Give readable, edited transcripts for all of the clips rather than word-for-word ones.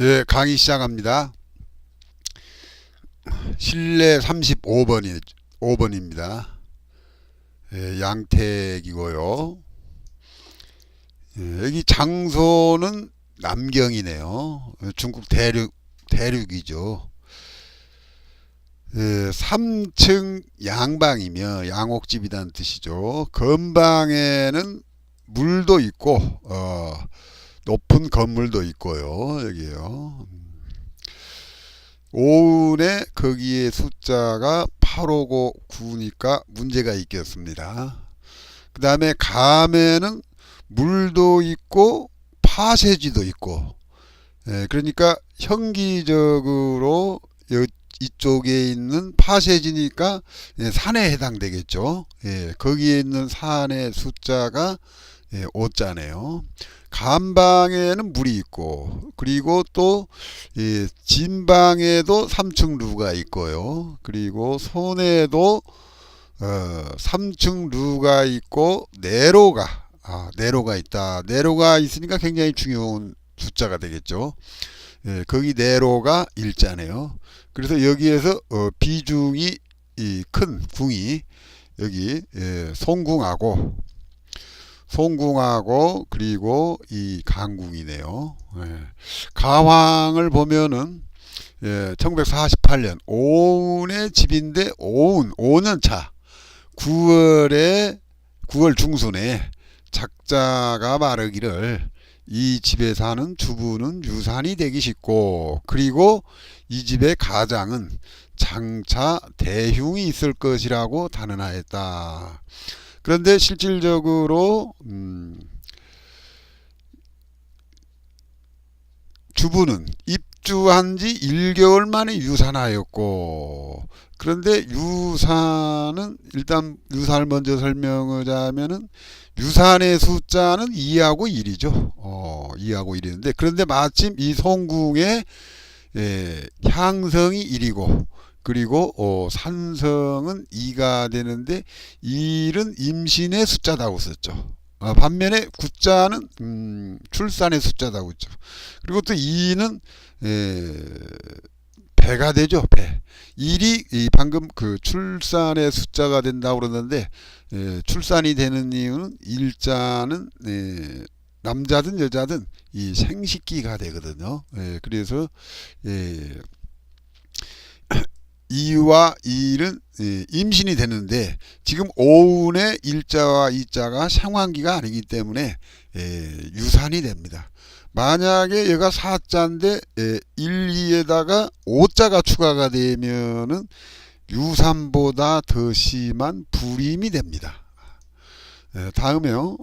예, 강의 시작합니다. 실내 35번입니다. 예, 양택이고요. 예, 여기 장소는 남경이네요. 중국 대륙이죠. 예, 3층 양방이며 양옥집이라는 뜻이죠. 건방에는 물도 있고 높은 건물도 있고요. 여기요. 오운에 거기에 숫자가 859, 9니까 문제가 있겠습니다. 그 다음에 감에는 물도 있고 파쇄지도 있고, 그러니까 형기적으로 이쪽에 있는 파쇄지니까 산에 해당되겠죠. 거기에 있는 산의 숫자가 5자네요. 감방에는 물이 있고, 그리고 또 진방에도 3층 루가 있고요. 그리고 손에도 3층 루가 있고 내로가 있다. 내로가 있으니까 굉장히 중요한 숫자가 되겠죠. 거기 내로가 일자네요. 그래서 여기에서 비중이 큰 궁이 여기 송궁하고 그리고 이 강궁이네요. 가황을 보면은 1948년 오운의 집인데 오운 5년 차 9월 중순에 작자가 말하기를 이 집에 사는 주부는 유산이 되기 쉽고, 그리고 이 집의 가장은 장차 대흉이 있을 것이라고 단언하였다. 그런데 실질적으로 주부는 입주한 지 1개월 만에 유산하였고, 그런데 유산을 먼저 설명하자면은 유산의 숫자는 2하고 1이죠. 2하고 1이는데, 그런데 마침 이 송궁의 향성이 1이고 그리고 산성은 2가 되는데 1은 임신의 숫자다고 썼죠. 반면에 구자는 출산의 숫자다고 했죠. 그리고 또 2는 배가 되죠. 배. 1이 방금 그 출산의 숫자가 된다고 그러는데, 출산이 되는 이유는 일자는 남자든 여자든 이 생식기가 되거든요. 그래서 2와 1은 임신이 되는데, 지금 오운의 일자와 이자가 상환기가 아니기 때문에 유산이 됩니다. 만약에 얘가 4자인데 1, 2에다가 5자가 추가가 되면은 유산보다 더 심한 불임이 됩니다. 다음에요.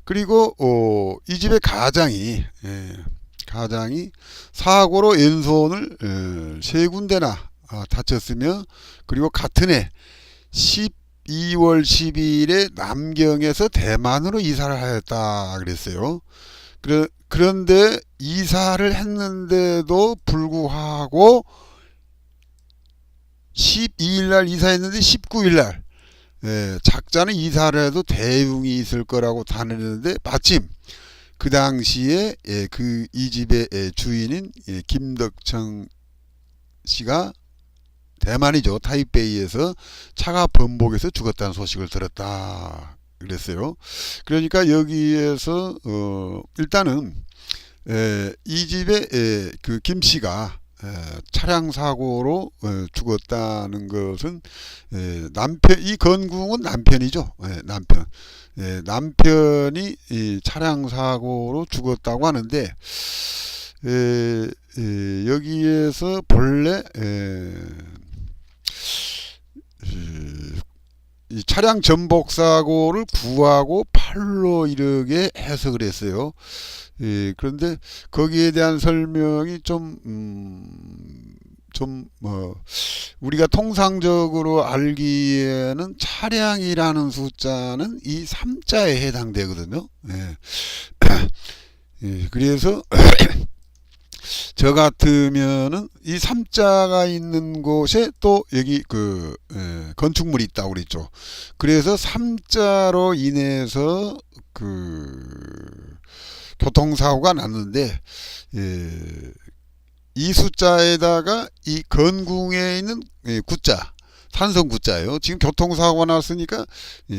그리고 이 집의 가장이 사고로 왼손을 세 군데나 다쳤으며, 그리고 같은 해 12월 10일에 남경에서 대만으로 이사를 하였다 그랬어요. 그런데 이사를 했는데도 불구하고 12일 날 이사했는데 19일 날 작자는 이사를 해도 대흉이 있을 거라고 단언했는데, 마침 그 당시에 이 집의 주인인 김덕청 씨가 대만이죠. 타이베이에서 차가 번복해서 죽었다는 소식을 들었다 그랬어요. 그러니까 여기에서 일단은 이 집의 그 김 씨가 차량 사고로 죽었다는 것은 이 건궁은 남편이죠. 남편이 이 차량 사고로 죽었다고 하는데, 여기에서 본래 이 차량 전복 사고를 구하고 팔로 이르게 해석을 했어요. 그런데 거기에 대한 설명이 우리가 통상적으로 알기에는 차량이라는 숫자는 이 3자에 해당되거든요. 그래서 저 같으면은 이 삼자가 있는 곳에 또 여기 건축물이 있다고 그랬죠. 그래서 삼자로 인해서 교통사고가 났는데, 예, 이 숫자에다가 이 건궁에 있는 구자, 산성 구자예요. 지금 교통사고가 났으니까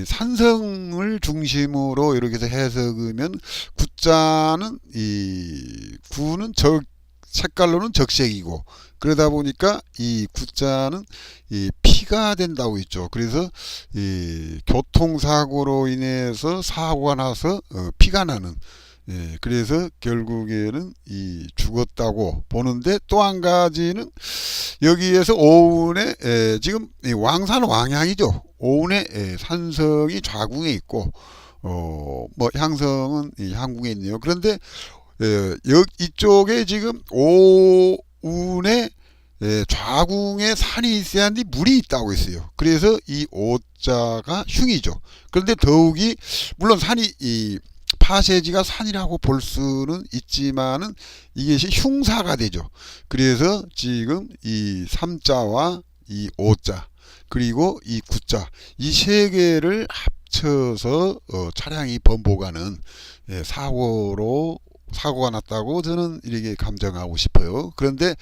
산성을 중심으로 이렇게 해서 해석하면, 구자는 이 구는 색깔로는 적색이고, 그러다 보니까 이 구자는 이 피가 된다고 했죠. 그래서 이 교통사고로 인해서 사고가 나서 피가 나는, 그래서 결국에는 이 죽었다고 보는데, 또 한 가지는 여기에서 오운에 지금 왕산 왕향이죠. 오운에 산성이 좌궁에 있고, 뭐 향성은 이 향궁에 있네요. 그런데 이쪽에 지금 오운에 좌궁에 산이 있어야 하는데 물이 있다고 했어요. 그래서 이 오자가 흉이죠. 그런데 더욱이 물론 산이 이 파쇄지가 산이라고 볼 수는 있지만은 이것이 흉사가 되죠. 그래서 지금 이 삼자와 이 오자 그리고 이 구자 이 세 개를 합쳐서 차량이 번복하는 사고가 났다고 저는 이렇게 감정하고 싶어요. 그런데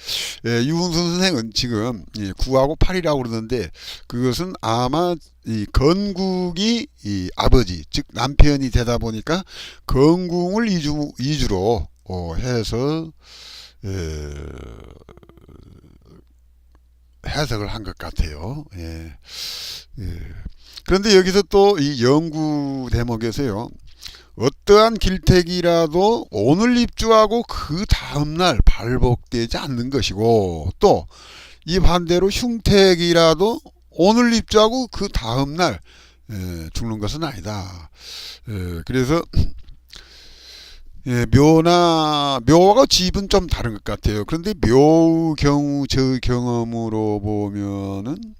유훈순 선생은 지금 9하고 8이라고 그러는데, 그것은 아마 이 건국이 이 아버지 즉 남편이 되다 보니까 건궁을 이주로 해서 해석을 한 것 같아요. 예. 예. 그런데 여기서 또 이 연구 대목에서요, 어떠한 길택이라도 오늘 입주하고 그 다음날 발복되지 않는 것이고, 또 이 반대로 흉택이라도 오늘 입주하고 그 다음날 죽는 것은 아니다. 그래서 묘하고 집은 좀 다른 것 같아요. 그런데 묘의 경우 저 경험으로 보면은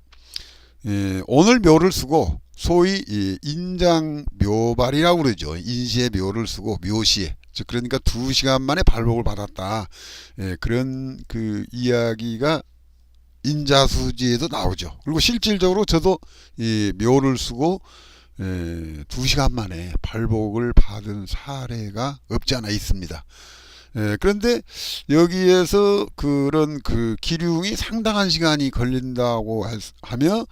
오늘 묘를 쓰고, 소위 인장 묘발이라고 그러죠. 인시에 묘를 쓰고 묘시에, 즉 그러니까 2시간 만에 발복을 받았다. 그런 이야기가 인자수지에도 나오죠. 그리고 실질적으로 저도 이 묘를 쓰고 2시간 만에 발복을 받은 사례가 없지 않아 있습니다. 그런데 여기에서 그런 기륭이 상당한 시간이 걸린다고 하며,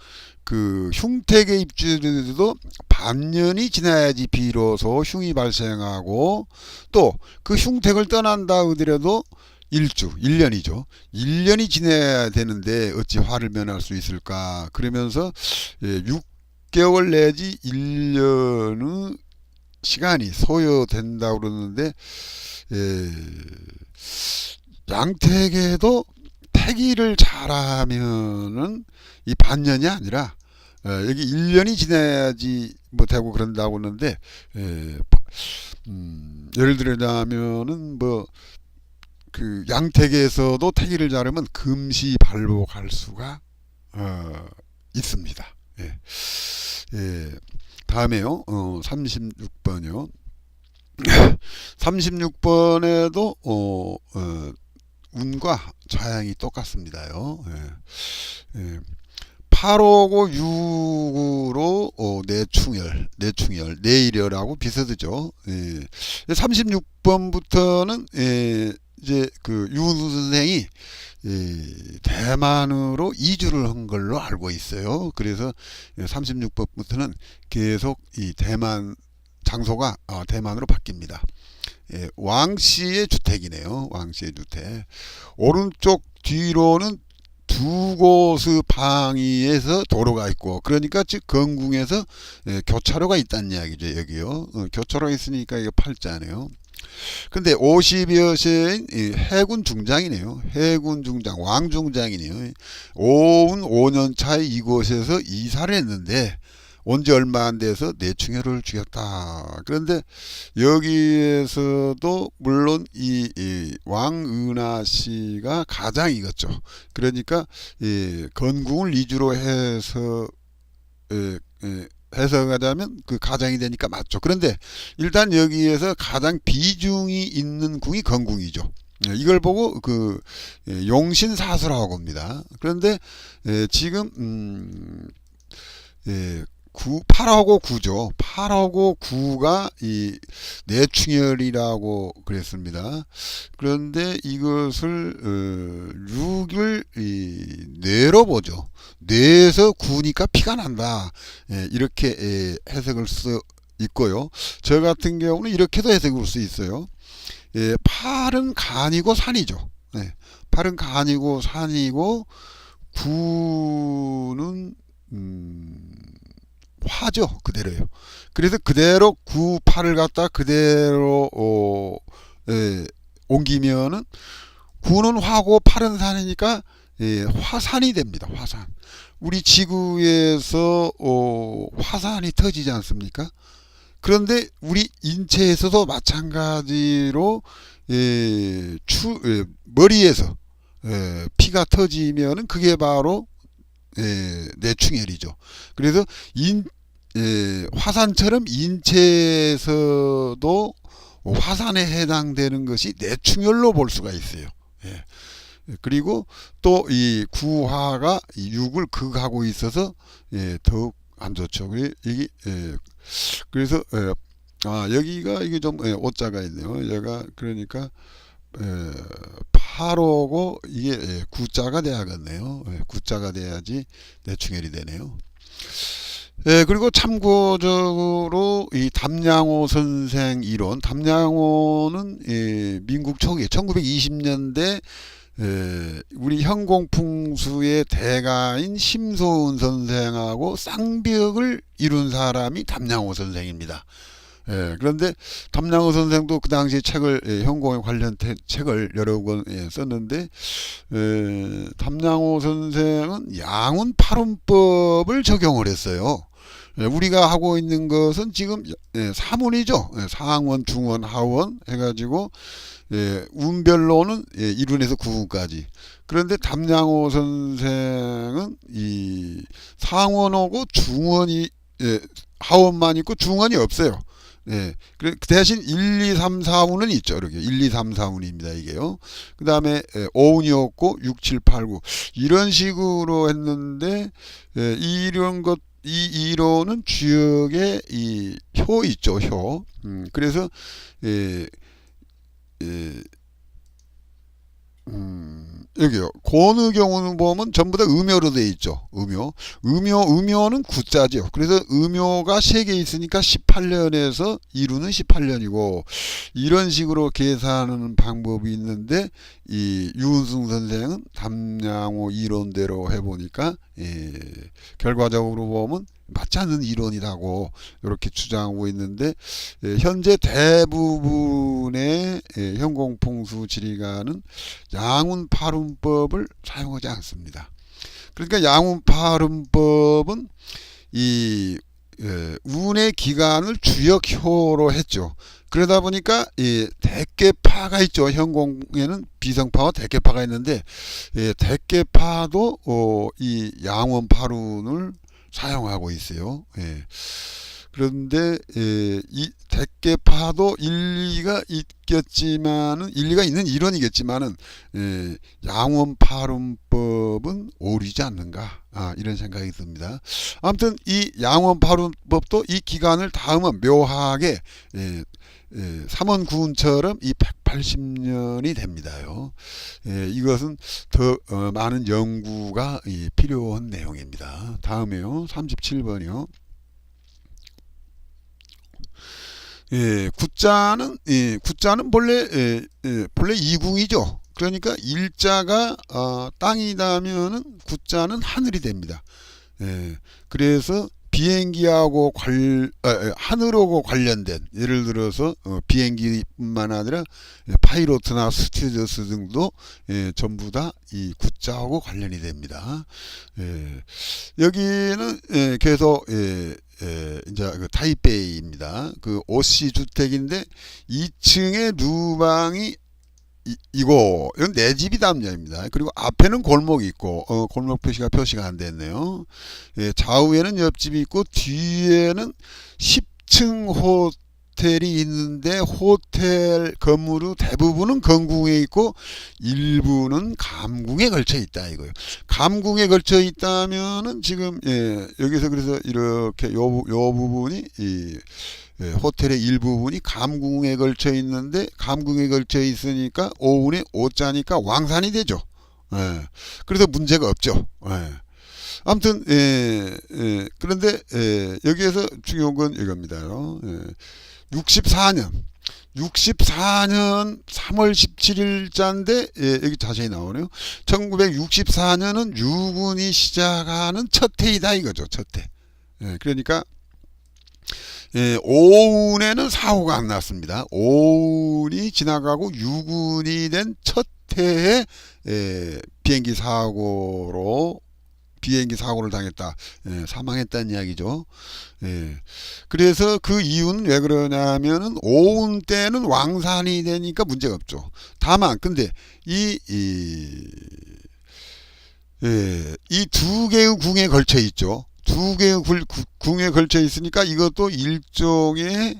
흉택의 입주도 반년이 지나야지 비로소 흉이 발생하고, 또 그 흉택을 떠난다 하더라도 1년이죠. 1년이 지나야 되는데 어찌 화를 면할 수 있을까? 그러면서 6개월 내지 1년의 시간이 소요된다고 그러는데, 양택에도 태기를 잘하면은 이 반년이 아니라 여기 1년이 지나야지 못하고 그런다고 하는데, 예를 들자면은 양택에서도 태기를 잘하면 금시 발복할 수가 있습니다. 다음에요. 36번이요. 36번에도 운과 좌양이 똑같습니다요. 8호고 6으로 내충열, 내일열하고 비슷하죠. 36번부터는 이제 유은수 선생이 대만으로 이주를 한 걸로 알고 있어요. 그래서 36번부터는 계속 이 대만 장소가 대만으로 바뀝니다. 왕씨의 주택이네요. 왕씨의 주택. 오른쪽 뒤로는 2곳의 방위에서 도로가 있고, 그러니까 즉 건궁에서 교차로가 있다는 이야기죠. 여기요. 교차로가 있으니까 이거 팔자네요. 근데 50여 세인 해군 중장이네요. 해군 중장, 왕중장이네요. 오운 5년 차에 이곳에서 이사를 했는데 온 지 얼마 안 돼서 내충혈을 죽였다. 그런데 여기에서도 물론 이 왕은하 씨가 가장이겠죠. 그러니까 건궁을 이주로 해서 해석하자면 그 가장이 되니까 맞죠. 그런데 일단 여기에서 가장 비중이 있는 궁이 건궁이죠. 이걸 보고 그 용신사수라고 봅니다. 그런데 지금 8하고 9죠. 8하고 9가 이 내충혈이라고 그랬습니다. 그런데 이것을 6을 뇌로 보죠. 뇌에서 9니까 피가 난다. 이렇게 해석을 수 있고요. 저 같은 경우는 이렇게도 해석을 수 있어요. 8은 간이고 산이죠. 8은 간이고 산이고 9는 화죠. 그대로요. 그래서 그대로 9, 8을 갖다 그대로 옮기면은 9는 화고 8은 산이니까 화산이 됩니다. 화산. 우리 지구에서 화산이 터지지 않습니까? 그런데 우리 인체에서도 마찬가지로 머리에서 피가 터지면은 그게 바로 뇌충혈이죠. 그래서 화산처럼 인체에서도 화산에 해당되는 것이 뇌충혈로 볼 수가 있어요. 그리고 또 이 구화가 6을 극하고 있어서 더욱 안 좋죠. 이게 그래서 여기가 이게 좀 오자가 있네요. 얘가 그러니까 8호고 이게 구자가 돼야겠네요. 구자가 돼야지 뇌충혈이 되네요. 그리고 참고적으로 이 담양호 선생 이론, 담양호는 민국 초기 1920년대 우리 현공풍수의 대가인 심소은 선생하고 쌍벽을 이룬 사람이 담양호 선생입니다. 그런데 담양호 선생도 그 당시 책을 현공에 관련 책을 여러 권 썼는데 담양호 선생은 양운팔운법을 적용을 했어요. 우리가 하고 있는 것은 지금 사문이죠. 상원, 중원, 하원 해가지고 운별로는 1운에서 9운까지. 그런데 담양호 선생은 이 상원하고 중원이 하원만 있고 중원이 없어요. 그 대신 1, 2, 3, 4운은 있죠. 이렇게 1, 2, 3, 4운입니다. 이게요. 그 다음에 5운이 없고 6, 7, 8, 9 이런 식으로 했는데 이런 것 이 이론은 주역의 이 효 있죠. 효. 그래서 여기요. 고의 경우는 보면 전부 다 음효로 되어 있죠. 음효는 구자죠. 그래서 음효가 3개 있으니까 18년에서 이루는 18년이고 이런 식으로 계산하는 방법이 있는데 이 유은승 선생은 담양호 이론대로 해보니까 결과적으로 보면 맞지 않는 이론이라고 이렇게 주장하고 있는데 현재 대부분의 현공풍수 지리가는 양운팔운법을 사용하지 않습니다. 그러니까 양운팔운법은 이 운의 기간을 주역효로 했죠. 그러다 보니까 이 대개파가 있죠. 현공에는 비성파와 대개파가 있는데 대개파도 이 양운팔운을 사용하고 있어요. 그런데 이 대개파도 일리가 있겠지만은 일리가 있는 이론이겠지만은 양원팔운법은 오류지 않는가 이런 생각이 듭니다. 아무튼 이 양원팔운법도 이 기간을 닿으면 묘하게 삼원구운처럼 이 180년이 됩니다요. 이것은 더 많은 연구가 필요한 내용입니다. 다음에요. 37번이요. 구자는 본래 이궁이죠. 그러니까 일자가 땅이다면은 구자는 하늘이 됩니다. 그래서 비행기하고 하늘하고 관련된 예를 들어서 비행기뿐만 아니라 파이로트나 스튜어디스 등도 전부 다 이 구자하고 관련이 됩니다. 여기는 계속 이제 그 타이베이입니다. 그 오씨 주택인데 2층에 누방이 이거 이건 내 집이다는 얘기입니다. 그리고 앞에는 골목이 있고 골목 표시가 안 됐네요. 좌우에는 옆집이 있고 뒤에는 10층 호텔이 있는데 호텔 건물의 대부분은 건궁에 있고 일부는 감궁에 걸쳐 있다 이거예요. 감궁에 걸쳐 있다면은 지금 여기서 그래서 이렇게 요 부분이 호텔의 일부분이 감궁에 걸쳐 있는데 감궁에 걸쳐 있으니까 오운에 오자니까 왕산이 되죠. 그래서 문제가 없죠. 아무튼 그런데 여기에서 중요한 건 이겁니다. 64년 3월 17일자인데 여기 자세히 나오네요. 1964년은 유군이 시작하는 첫 해이다 이거죠. 첫 해. 그러니까 오운에는 사고가 안 났습니다. 오운이 지나가고 유군이 된 첫 해에 비행기 사고를 당했다. 사망했다는 이야기죠. 그래서 그 이유는 왜 그러냐면은 오운 때는 왕산이 되니까 문제가 없죠. 다만 근데 이 두 개의 궁에 걸쳐 있죠. 두 개의 궁에 걸쳐 있으니까 이것도 일종의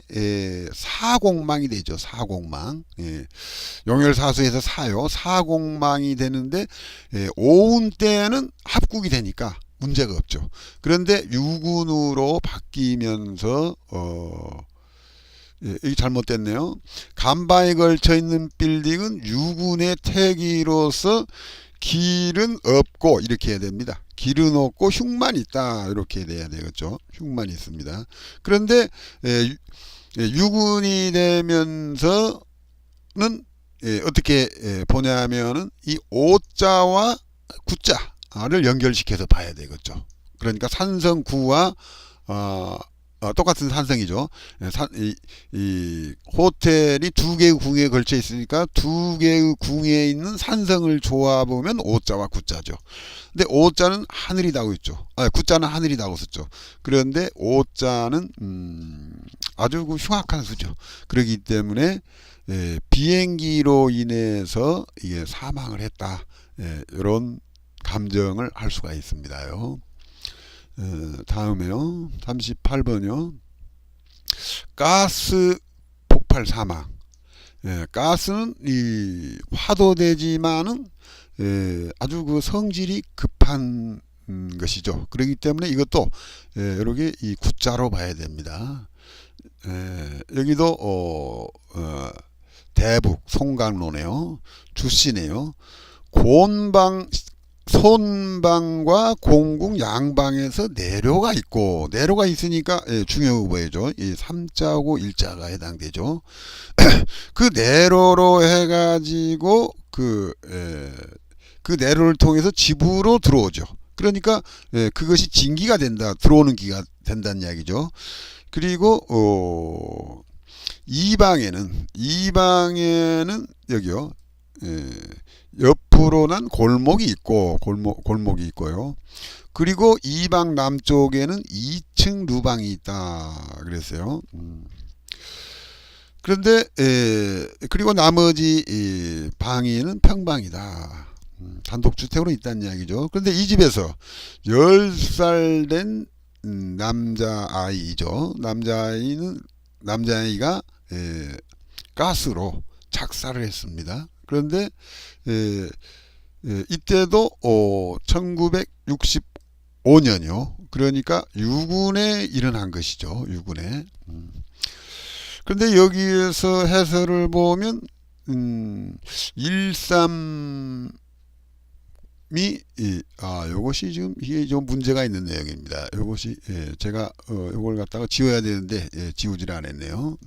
사공망이 되죠. 사공망. 용열사수에서 사요. 사공망이 되는데 오운 때는 합국이 되니까 문제가 없죠. 그런데 유군으로 바뀌면서 이게 잘못됐네요. 간방에 걸쳐 있는 빌딩은 유군의 태기로서 길은 없고 이렇게 해야 됩니다. 길은 없고 흉만 있다 이렇게 돼야 되겠죠. 흉만 있습니다. 그런데 유군이 되면서는 어떻게 보냐면은 이 오자와 구자를 연결시켜서 봐야 되겠죠. 그러니까 산성구와 똑같은 산성이죠. 이 호텔이 두 개의 궁에 걸쳐 있으니까 두 개의 궁에 있는 산성을 조아 보면 오자와 구자죠. 근데 오자는 하늘이라고 있죠. 구자는 하늘이라고 썼죠. 그런데 오자는 아주 흉악한 수죠. 그렇기 때문에 비행기로 인해서 이게 사망을 했다. 이런 감정을 할 수가 있습니다요. 다음에요. 38번이요. 가스 폭발 사망. 가스는 이 화도되지만은 아주 그 성질이 급한 것이죠. 그렇기 때문에 이것도 여러 개 이 구자로 봐야 됩니다. 여기도 대북 송강로네요. 주씨네요. 손방과 공궁 양방에서 내로가 있고 내로가 있으니까 중요 보여죠. 이 3자고 1자가 해당되죠. 그 내로로 해가지고 그 내로를 통해서 집으로 들어오죠. 그러니까 그것이 진기가 된다. 들어오는 기가 된다는 이야기죠. 그리고 이방에는 여기요. 옆으로 난 골목이 있고 골목이 있고요. 그리고 이방 남쪽에는 2층 루방이 있다 그랬어요. 그런데 그리고 나머지 방에는 평방이다. 단독주택으로 있다는 이야기죠. 그런데 이 집에서 10살 된 남자아이죠. 남자아이가 가스로 작사를 했습니다. 그런데 이때도 1965년이요. 그러니까 유군에 일어난 것이죠. 유군에. 그런데 여기에서 해설을 보면 13이 요것이 지금 이게 좀 문제가 있는 내용입니다. 요것이 제가 요걸 갖다가 지워야 되는데 지우질 않았네요.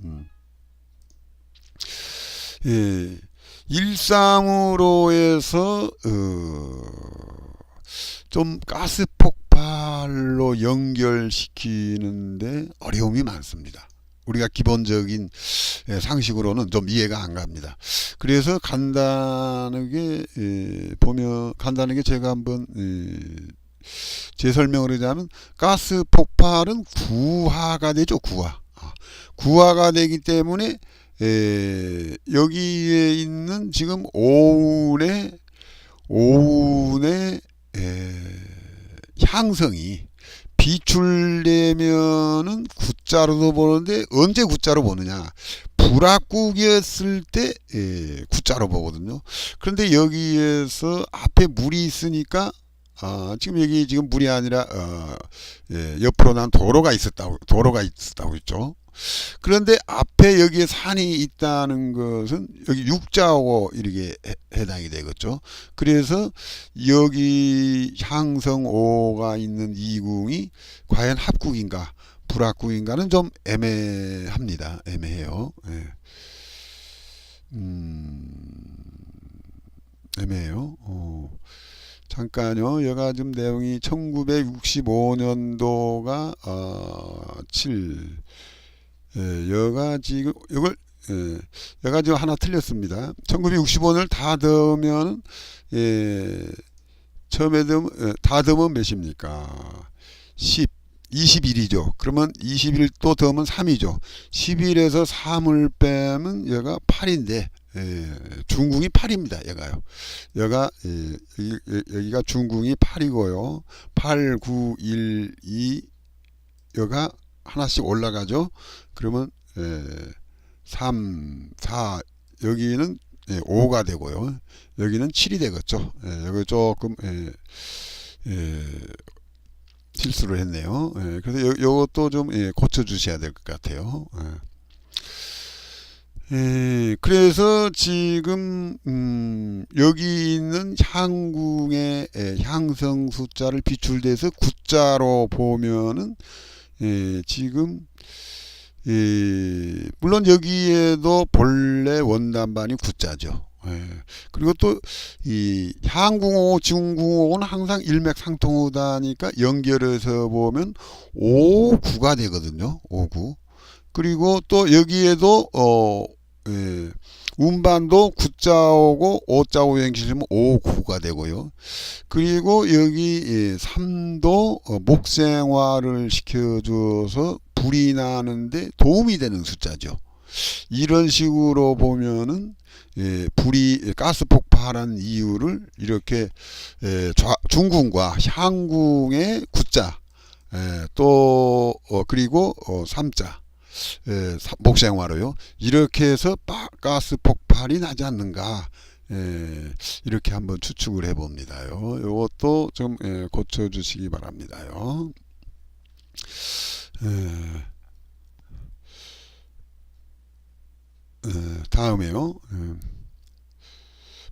일상으로 해서 좀 가스 폭발로 연결시키는데 어려움이 많습니다. 우리가 기본적인 상식으로는 좀 이해가 안 갑니다. 그래서 간단하게 제가 한번 제 설명을 하자면 가스 폭발은 구화가 되죠. 구화가 되기 때문에 여기에 있는 지금 오운의 향성이 비출되면은 구자로도 보는데 언제 구자로 보느냐? 불압국이었을 때 구자로 보거든요. 그런데 여기에서 앞에 물이 있으니까 지금 여기 지금 물이 아니라 옆으로 난 도로가 있었다고 했죠. 그런데 앞에 여기에 산이 있다는 것은 여기 육자하고 이렇게 해당이 되겠죠. 그래서 여기 향성오가 있는 이궁이 과연 합국인가 불합국인가는 좀 애매합니다. 애매해요. 예. 애매해요. 잠깐요. 여가 지금 내용이 1965년도가 7. 여가 지금 이걸 여가 지금 하나 틀렸습니다. 1965년을 다 더하면 처음에 다 더하면 몇입니까? 10, 21이죠. 그러면 21 또 더하면 3이죠. 11에서 3을 빼면 여가 8인데 중궁이 8입니다. 여기가 중궁이 8이고요. 8, 9, 1, 2 여가 하나씩 올라가죠. 그러면 3, 4 여기는 5가 되고요. 여기는 7이 되겠죠. 여기 조금 실수를 했네요. 그래서 이것도 좀 고쳐 주셔야 될 것 같아요. 그래서 지금 여기 있는 향궁의 향성 숫자를 비출돼서 구자로 보면은 지금 물론 여기에도 본래 원단반이 구자죠. 그리고 또 이 향궁호, 중궁호는 항상 일맥상통하다니까 연결해서 보면 5구가 되거든요. 5구. 그리고 또 여기에도 운반도 구자오고 오자오 연결시키면 5구가 되고요. 그리고 여기 3도 목생화를 시켜줘서 불이 나는데 도움이 되는 숫자죠. 이런 식으로 보면은 불이 가스 폭발한 이유를 이렇게 중궁과 향궁의 구자 또 그리고 3자 목생화로요. 이렇게 해서 가스 폭발이 나지 않는가 이렇게 한번 추측을 해봅니다요. 이것도 좀 고쳐주시기 바랍니다요. 다음에요.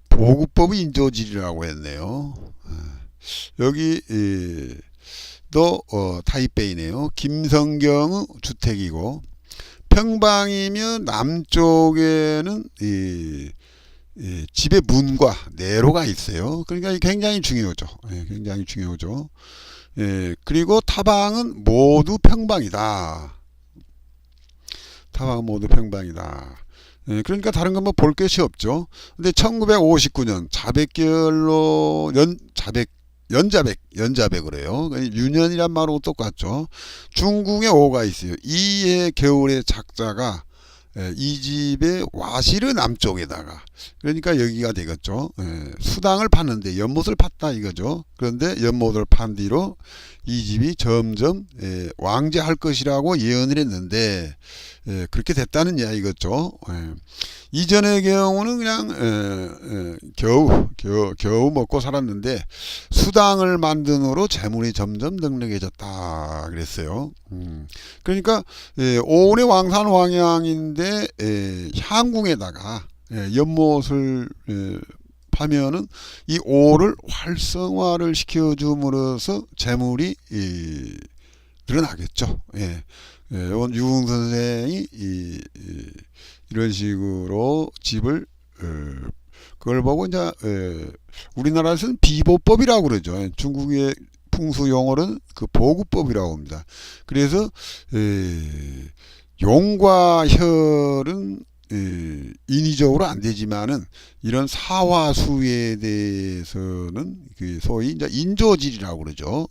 보구법의 인조질이라고 했네요. 여기 또 타입베이네요. 김성경의 주택이고 평방이면 남쪽에는 집의 문과 내로가 있어요. 그러니까 굉장히 중요하죠. 굉장히 중요하죠. 그리고 타방은 모두 평방이다. 타방은 모두 평방이다. 그러니까 다른 건 뭐 볼 것이 없죠. 근데 1959년 자백결로 연자백을 해요. 유년이란 말하고 똑같죠. 중궁에 5가 있어요. 이해 겨울의 작자가 이 집의 와실의 남쪽에다가 그러니까 여기가 되겠죠. 수당을 팠는데 연못을 팠다 이거죠. 그런데 연못을 판 뒤로 이 집이 점점 왕제할 것이라고 예언을 했는데 그렇게 됐다는 이야기겠죠. 이전의 경우는 그냥 겨우 먹고 살았는데 수당을 만든으로 재물이 점점 넉넉해졌다 그랬어요. 그러니까 오온의 왕산 왕양인데 향궁에다가 연못을 파면은 이 오를 활성화를 시켜줌으로써 재물이 늘어나겠죠. 유흥 선생이 이런 식으로 집을 그걸 보고 이제 우리나라에서는 비보법이라고 그러죠. 중국의 풍수 용어는 그 보구법이라고 합니다. 그래서 용과 혈은 인위적으로 안 되지만은 이런 사화수에 대해서는 그 소위 이제 인조질이라고 그러죠.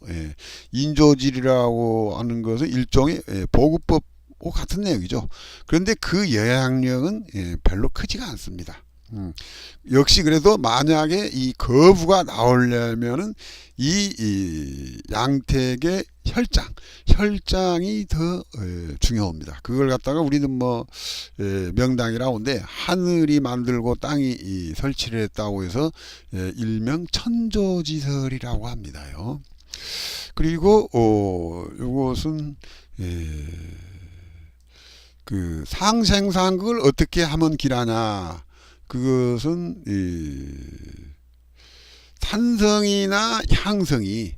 인조질이라고 하는 것은 일종의 보구법 같은 내용이죠. 그런데 그 영향력은 별로 크지가 않습니다. 역시 그래도 만약에 이 거부가 나오려면은 이 양택의 혈장이 더 중요합니다. 그걸 갖다가 우리는 뭐 명당이라고 하는데 하늘이 만들고 땅이 설치를 했다고 해서 일명 천조지설이라고 합니다요. 그리고 이것은 그 상생상극을 어떻게 하면 길하냐, 그것은 산성이나 향성이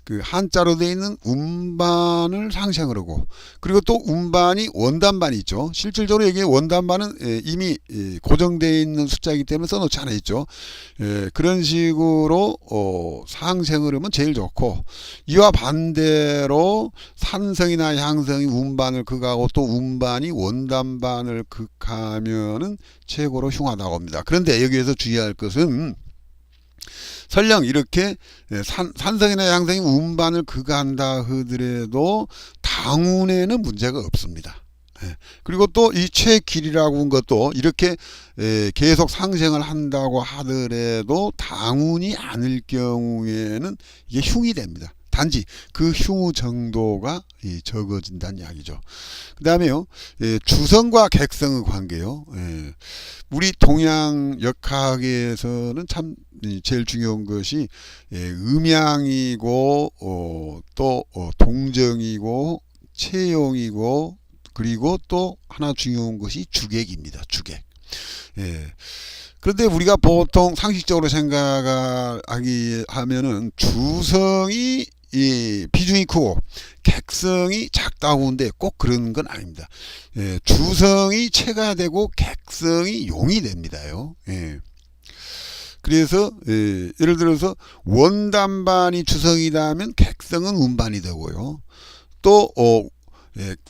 그 한자로 되어 있는 운반을 상생을 하고, 그리고 또 운반이 원단반이 있죠. 실질적으로 여기 원단반은 이미 고정되어 있는 숫자이기 때문에 써놓지 않아 있죠. 그런 식으로 상생을 하면 제일 좋고, 이와 반대로 산성이나 향성이 운반을 극하고 또 운반이 원단반을 극하면은 최고로 흉하다고 합니다. 그런데 여기에서 주의할 것은 설령 이렇게 산성이나 향성이 운반을 극한다 하더라도 당운에는 문제가 없습니다. 그리고 또 이 최길이라고 한 것도 이렇게 계속 상생을 한다고 하더라도 당운이 아닐 경우에는 이게 흉이 됩니다. 단지 그 흉 정도가 적어진다는 이야기죠. 그 다음에요, 주성과 객성의 관계요. 우리 동양 역학에서는 참 제일 중요한 것이 음양이고 또 동정이고 채용이고, 그리고 또 하나 중요한 것이 주객입니다. 주객. 그런데 우리가 보통 상식적으로 생각하기 하면은 주성이 비중이 크고 객성이 작다고 하는데 꼭 그런 건 아닙니다. 주성이 체가 되고 객성이 용이 됩니다요. 그래서 예를 들어서 원단반이 주성이다 하면 객성은 운반이 되고요. 또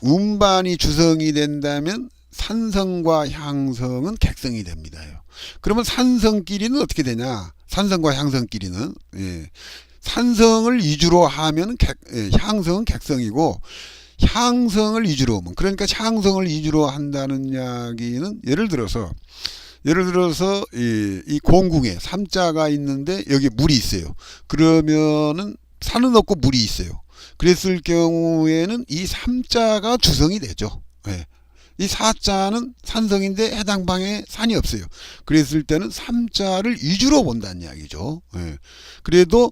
운반이 주성이 된다면 산성과 향성은 객성이 됩니다요. 그러면 산성끼리는 어떻게 되냐? 산성과 향성끼리는 산성을 위주로 하면 향성은 객성이고, 향성을 위주로 하면, 그러니까 향성을 위주로 한다는 이야기는 예를 들어서 이 공궁에 삼자가 있는데 여기 물이 있어요. 그러면은 산은 없고 물이 있어요. 그랬을 경우에는 이 삼자가 주성이 되죠. 이 사자는 산성인데 해당 방에 산이 없어요. 그랬을 때는 삼자를 위주로 본다는 이야기죠. 그래도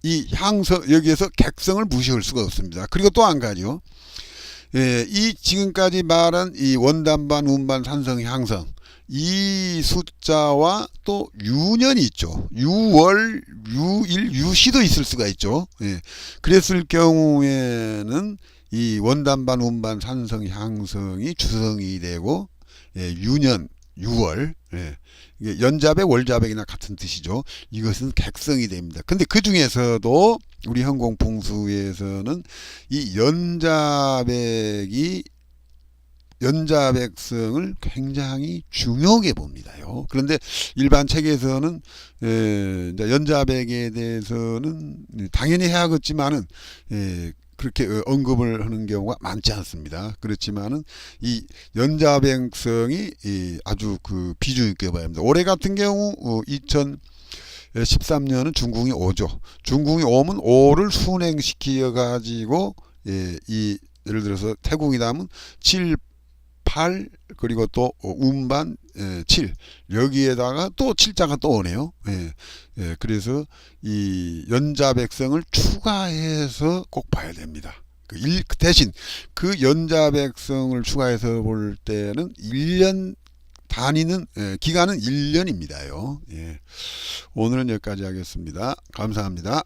이 향성, 여기에서 객성을 무시할 수가 없습니다. 그리고 또 한 가지요. 이 지금까지 말한 이 원단반, 운반, 산성, 향성, 이 숫자와 또 유년이 있죠. 유월, 유일, 유시도 있을 수가 있죠. 그랬을 경우에는 이 원단반, 운반, 산성, 향성이 주성이 되고, 유년, 유월, 이게 연자백, 월자백이나 같은 뜻이죠. 이것은 객성이 됩니다. 근데 그 중에서도 우리 현공풍수에서는 이 연자백성을 굉장히 중요하게 봅니다요. 그런데 일반 책에서는 연자백에 대해서는 당연히 해야겠지만은 그렇게 언급을 하는 경우가 많지 않습니다. 그렇지만은 이 연자백성이 아주 그 비중 있게 봐야 합니다. 올해 같은 경우 2013년은 중궁이 5죠. 중궁이 5면 5를 순행시켜 가지고 예를 들어서 태궁이다 하면 7, 8, 그리고 또 운반 7, 여기에다가 또 7자가 또 오네요. 그래서 이 연자백성을 추가해서 꼭 봐야 됩니다. 대신 그 연자백성을 추가해서 볼 때는 1년 단위는 기간은 1년입니다요. 오늘은 여기까지 하겠습니다. 감사합니다.